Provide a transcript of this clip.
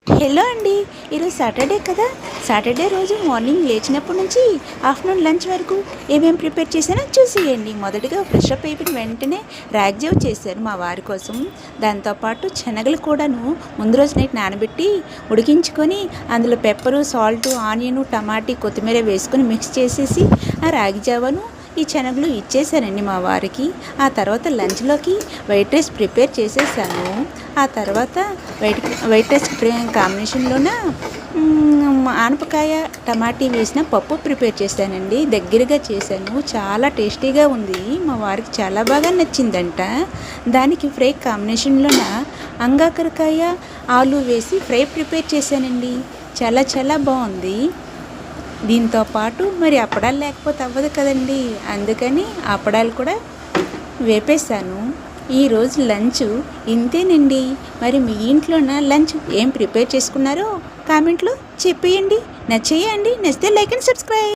Hello అండి. ఈరోజు Saturday కదా. సాటర్డే రోజు మార్నింగ్ లేచినప్పటి నుంచి ఆఫ్టర్నూన్ లంచ్ వరకు ఏమేమి ప్రిపేర్ చేశానో చూసేయండి. మొదటిగా ఫ్రెష్ అప్ అయిపోయిన వెంటనే రాగ్జావ్ చేశాను మా వారి కోసం. దాంతోపాటు శనగలు కూడాను ముందు రోజు నైట్ నానబెట్టి ఉడికించుకొని అందులో పెప్పరు, సాల్టు, ఆనియను, టమాటీ, కొత్తిమీర వేసుకొని మిక్స్ చేసేసి ఆ రాగిజావను ఈ శనగలు ఇచ్చేసానండి మా వారికి. ఆ తర్వాత లంచ్లోకి వైట్ రైస్ ప్రిపేర్ చేసేసాను. ఆ తర్వాత వైట్ రైస్ కాంబినేషన్లోన ఆనపకాయ, టమాటీ వేసిన పప్పు ప్రిపేర్ చేశానండి. దగ్గరగా చేశాను, చాలా టేస్టీగా ఉంది. మా వారికి చాలా బాగా నచ్చిందంట. దానికి ఫ్రై కాంబినేషన్లోన అంగాకరకాయ, ఆలు వేసి ఫ్రై ప్రిపేర్ చేశానండి. చాలా చాలా బాగుంది. దీంతో పాటు మరి అప్పడాలు లేకపోతే అవ్వదు కదండి, అందుకని అప్పడాలు కూడా వేపేశాను. ఈరోజు లంచ్ ఇంతేనండి. మరి మీ ఇంట్లోన లంచ్ ఏం ప్రిపేర్ చేసుకున్నారో కామెంట్లో చెప్పేయండి. నచ్చేయండి. నచ్చితే లైక్ అండ్ సబ్స్క్రైబ్.